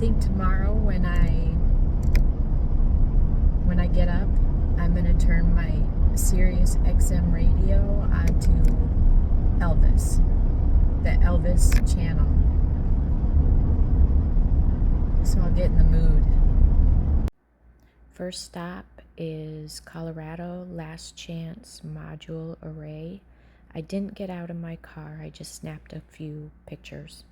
think tomorrow when I get up, I'm gonna turn my Sirius XM radio onto Elvis, the Elvis channel. So I'll get in the mood. First stop is Colorado Last Chance Module Array. I didn't get out of my car, I just snapped a few pictures.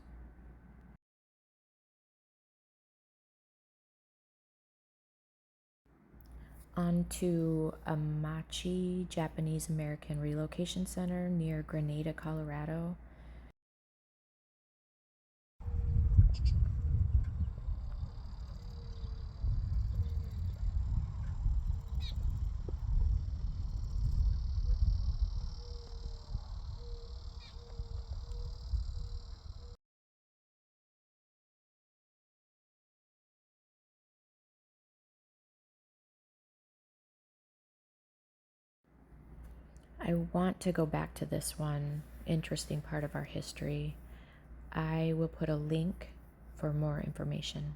On to Amache Japanese American Relocation Center near Grenada, Colorado. I want to go back to this one interesting part of our history. I will put a link for more information.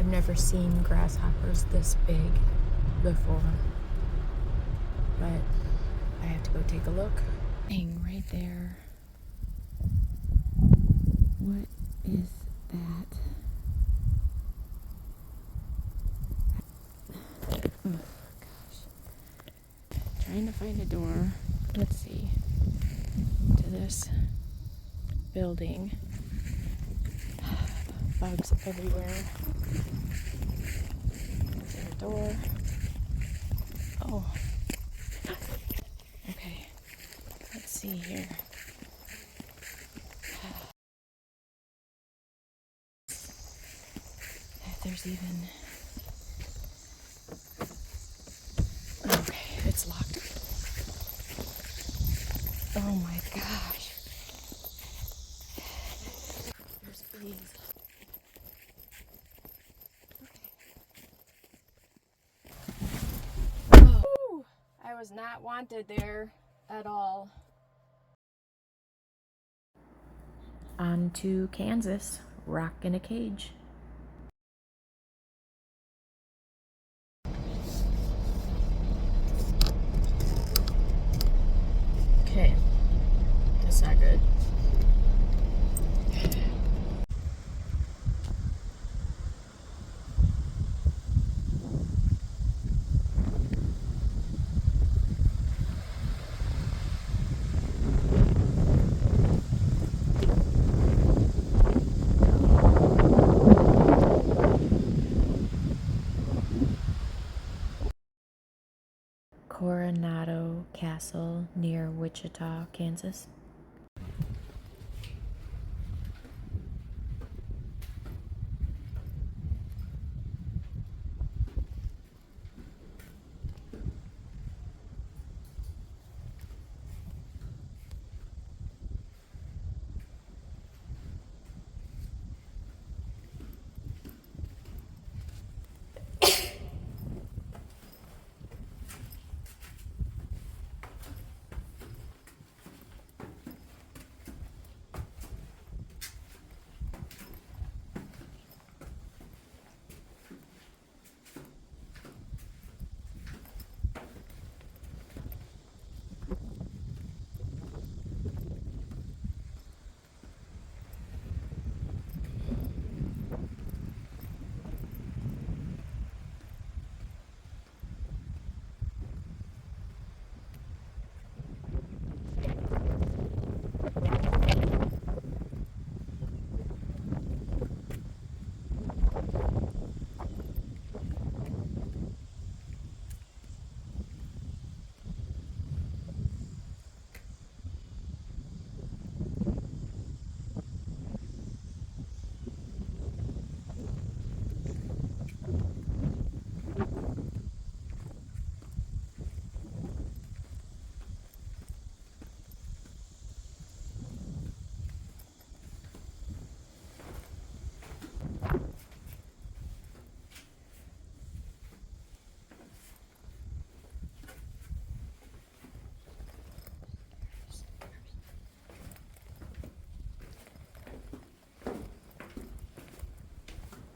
I've never seen grasshoppers this big before, but I have to go take a look. Dang, right there. What is that? Oh gosh. Trying to find a door. Let's see. To this building. Bugs everywhere. Is there a door? Oh. Okay. Let's see here. If there's even... Okay, it's locked. Oh my gosh. There's bees. Oh, I was not wanted there at all. On to Kansas, rock in a cage. Okay, that's not good. Coronado Castle near Wichita, Kansas.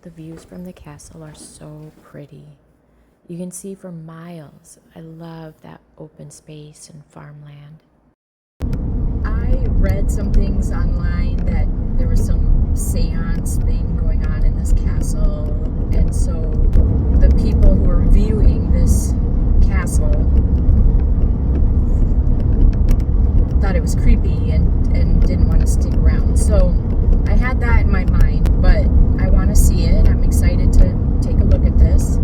The views from the castle are so pretty. You can see for miles. I love that open space and farmland. I read some things online that there was some seance thing going on in this castle, and so the people who were viewing this castle thought it was creepy and didn't want to stick around. So I had that in my mind, but I want to see it. I'm excited to take a look at this.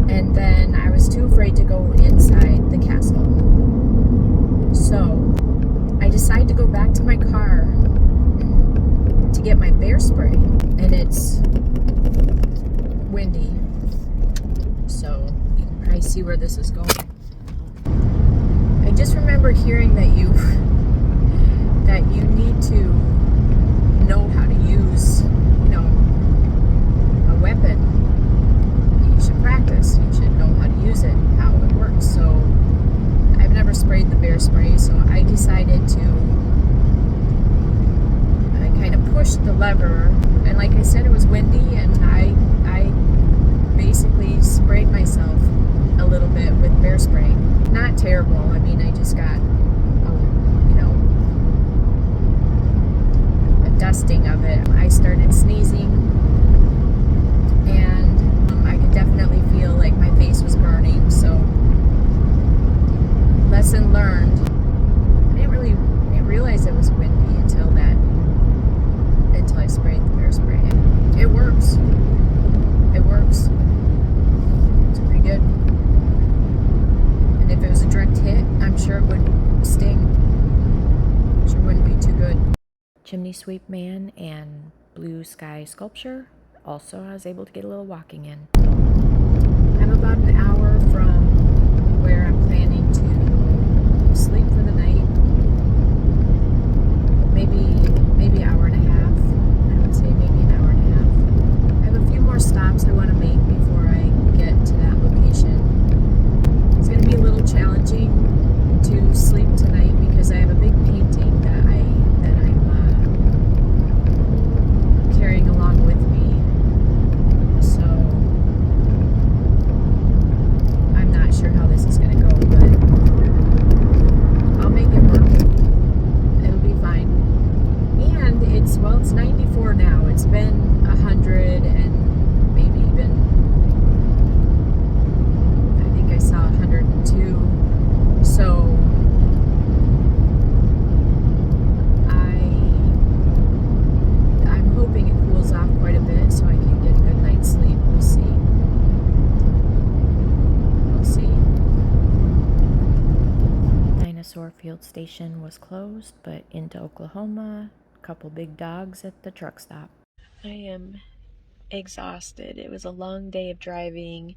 And then I was too afraid to go inside the castle. So I decided to go back to my car to get my Bearspray, and it's windy. So you can probably see where this is going. I just remember hearing that you need to know how to use, a weapon. You should practice. You should know how to use it, how it works. So I've never sprayed the Bearspray, so I decided to kind of push the lever. And like I said, it was windy, and I basically sprayed myself a little bit with Bearspray. Not terrible. I mean, I just got a dusting of it. I started sneezing, and I could definitely feel like my face was burning. So lesson learned. I didn't realize it was windy until I sprayed the Bearspray. It works. It works. It's pretty good. And if it was a direct hit, I'm sure it would sting. Sure wouldn't be too good. Chimney Sweep Man and Blue Sky Sculpture. Also, I was able to get a little walking in. I'm about an hour from where I'm planning to sleep for the night. Maybe an hour and a half. I would say maybe an hour and a half. I have a few more stops I want to make before I get to that location. It's going to be a little challenging to sleep tonight because I have a big painting that I'm carrying along with me. So I'm not sure how this is going to go, but I'll make it work. It'll be fine. And it's 94 now. It's been 100 and maybe even, I think I saw 102. So I'm hoping it cools off quite a bit so I can get a good night's sleep. We'll see. We'll see. Dinosaur Field Station was closed, but into Oklahoma, a couple big dogs at the truck stop. I am exhausted. It was a long day of driving,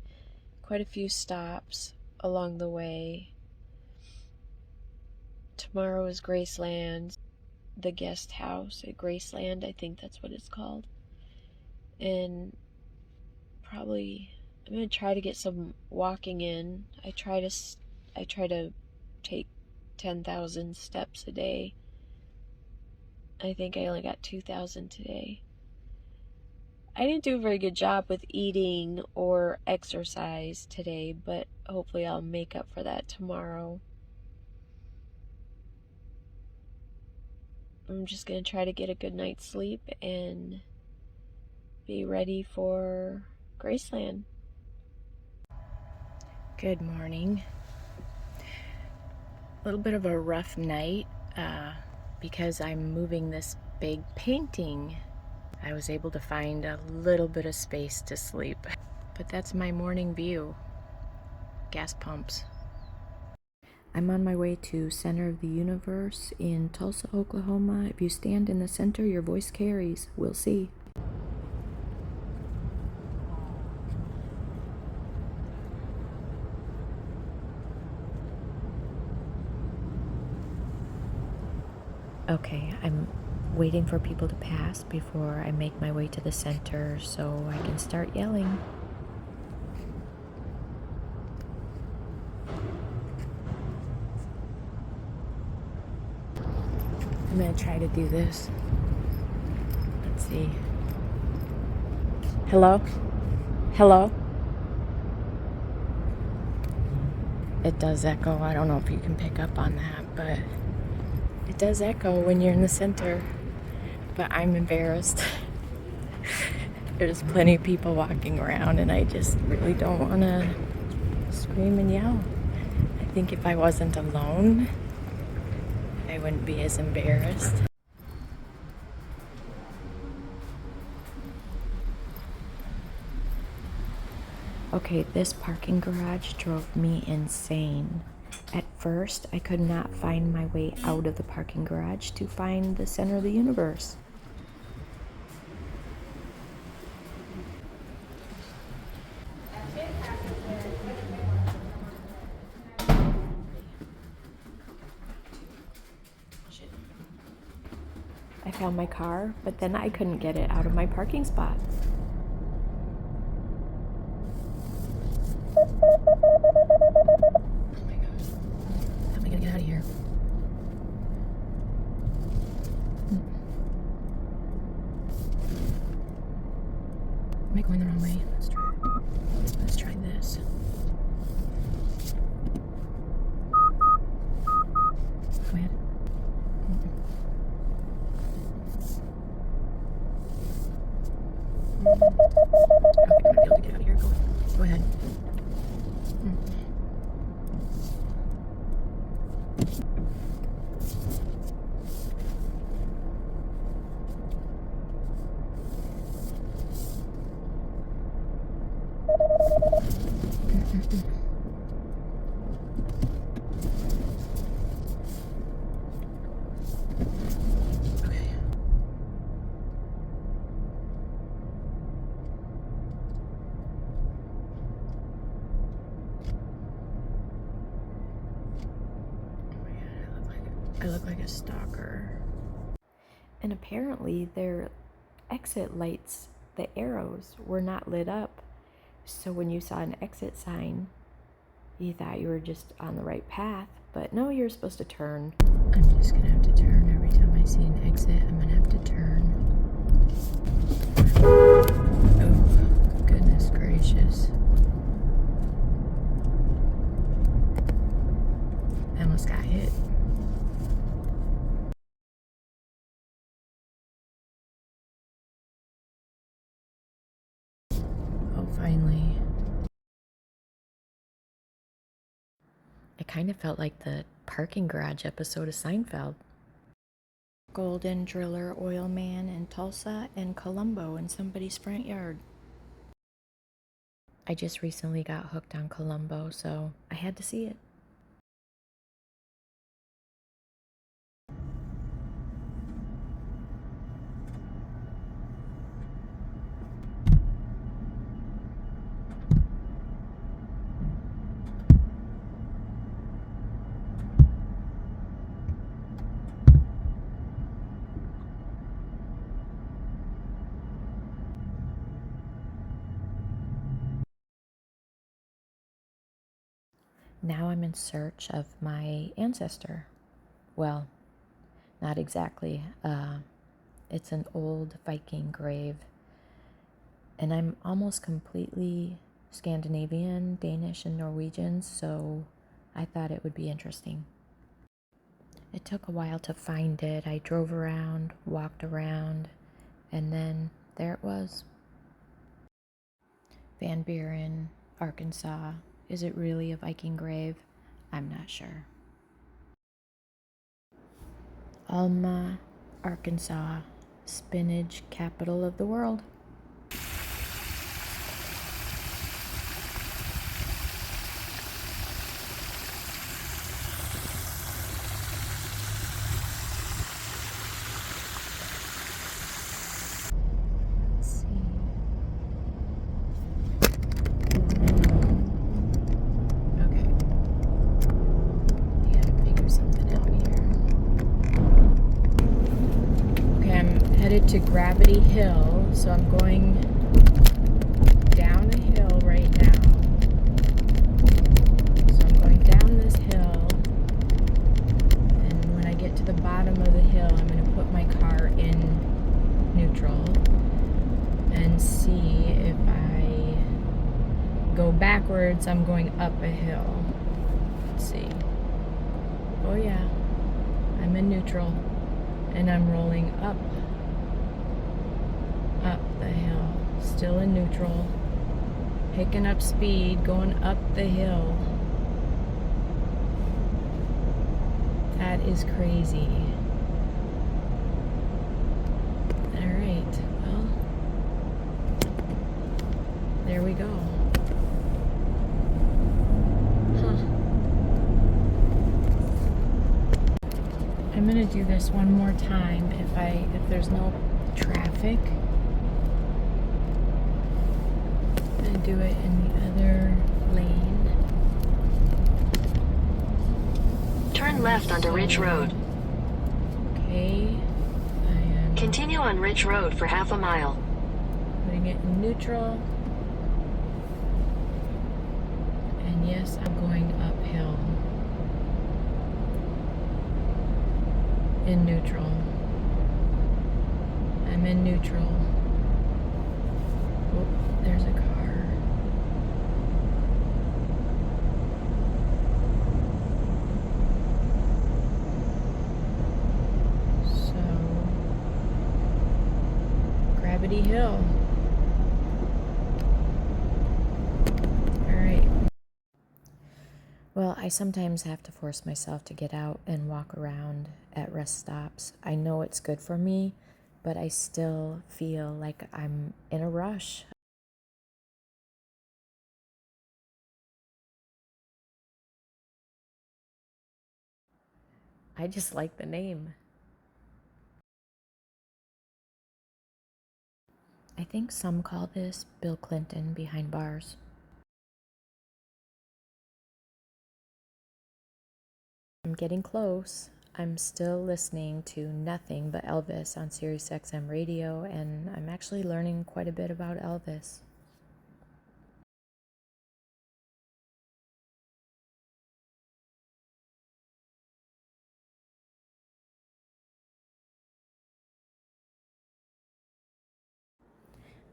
quite a few stops along the way. Tomorrow is Graceland, the guest house at Graceland, I think that's what it's called. And probably I'm going to try to get some walking in. I try to take 10,000 steps a day. I think I only got 2,000 today. I didn't do a very good job with eating or exercise today, but hopefully I'll make up for that tomorrow. I'm just going to try to get a good night's sleep and be ready for Graceland. Good morning. A little bit of a rough night because I'm moving this big painting. I was able to find a little bit of space to sleep, but that's my morning view. Gas pumps. I'm on my way to Center of the Universe in Tulsa, Oklahoma. If you stand in the center, your voice carries. We'll see. Okay, I'm waiting for people to pass before I make my way to the center so I can start yelling. I'm gonna try to do this. Let's see. Hello? Hello? It does echo. I don't know if you can pick up on that, but it does echo when you're in the center. But I'm embarrassed. There's plenty of people walking around, and I just really don't want to scream and yell. I think if I wasn't alone, I wouldn't be as embarrassed. Okay, this parking garage drove me insane. At first, I could not find my way out of the parking garage to find the center of the universe. I found my car, but then I couldn't get it out of my parking spot. Oh my gosh. How am I gonna get out of here? Am I going the wrong way? Let's try this. Go ahead. Okay, I'm gonna be able to get out of here. Go ahead. I look like a stalker. And apparently their exit lights, the arrows, were not lit up. So when you saw an exit sign, you thought you were just on the right path, but no, you're supposed to turn. I'm just gonna have to turn every time I see an exit. I'm gonna have to turn. Oh, goodness gracious. I almost got hit. Finally. It kind of felt like the parking garage episode of Seinfeld. Golden Driller Oil Man in Tulsa and Columbo in somebody's front yard. I just recently got hooked on Columbo, so I had to see it. Now I'm in search of my ancestor. Well, not exactly. It's an old Viking grave. And I'm almost completely Scandinavian, Danish, and Norwegian, so I thought it would be interesting. It took a while to find it. I drove around, walked around, and then there it was. Van Buren, Arkansas. Is it really a Viking grave? I'm not sure. Alma, Arkansas, spinach capital of the world. To Gravity Hill, so I'm going down a hill right now. So I'm going down this hill, and when I get to the bottom of the hill, I'm going to put my car in neutral and and see if I go backwards, I'm going up a hill. Let's see. Oh yeah, I'm in neutral and I'm rolling up the hill. Still in neutral. Picking up speed, going up the hill. That is crazy. Alright, well, there we go. Huh. I'm gonna do this one more time if there's no traffic. I'm gonna do it in the other lane. Turn left onto Ridge Road. Okay. I am Continue on Ridge Road for half a mile. putting it in neutral. And yes, I'm going uphill. In neutral. I'm in neutral. Oh, there's a car. So, Gravity Hill. Alright. Well, I sometimes have to force myself to get out and walk around at rest stops. I know it's good for me, but I still feel like I'm in a rush. I just like the name. I think some call this Bill Clinton behind bars. I'm getting close. I'm still listening to nothing but Elvis on Sirius XM radio, and I'm actually learning quite a bit about Elvis.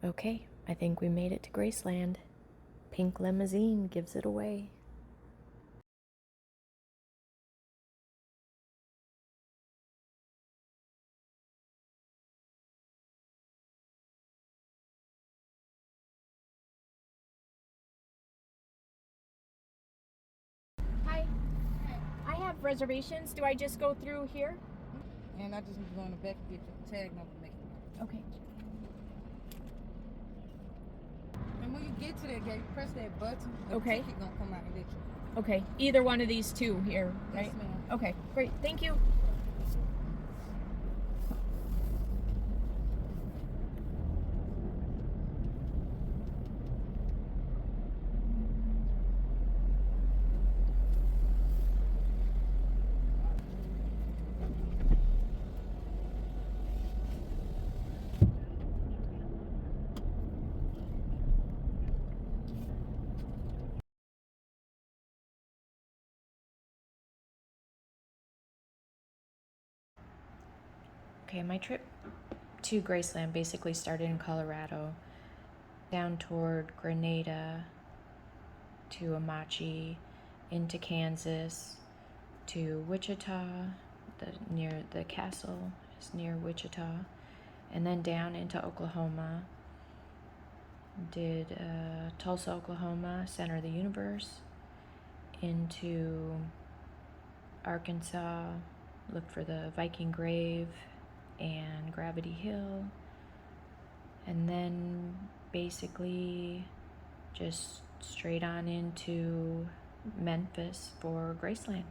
Okay, I think we made it to Graceland. Pink limousine gives it away. Hi, I have reservations. Do I just go through here? And I just need to go in the back and get your tag number and make it. Okay. And when you get to that gate, press that button. The Okay. ticket gonna come out and let you. Okay, either one of these two here, right? Yes, ma'am. Okay, great. Thank you. Okay, my trip to Graceland basically started in Colorado, down toward Grenada, to Amache, into Kansas, to Wichita, near the castle is near Wichita, and then down into Oklahoma. Did Tulsa, Oklahoma, center of the universe, into Arkansas, looked for the Viking grave and Gravity Hill, and then basically just straight on into Memphis for Graceland.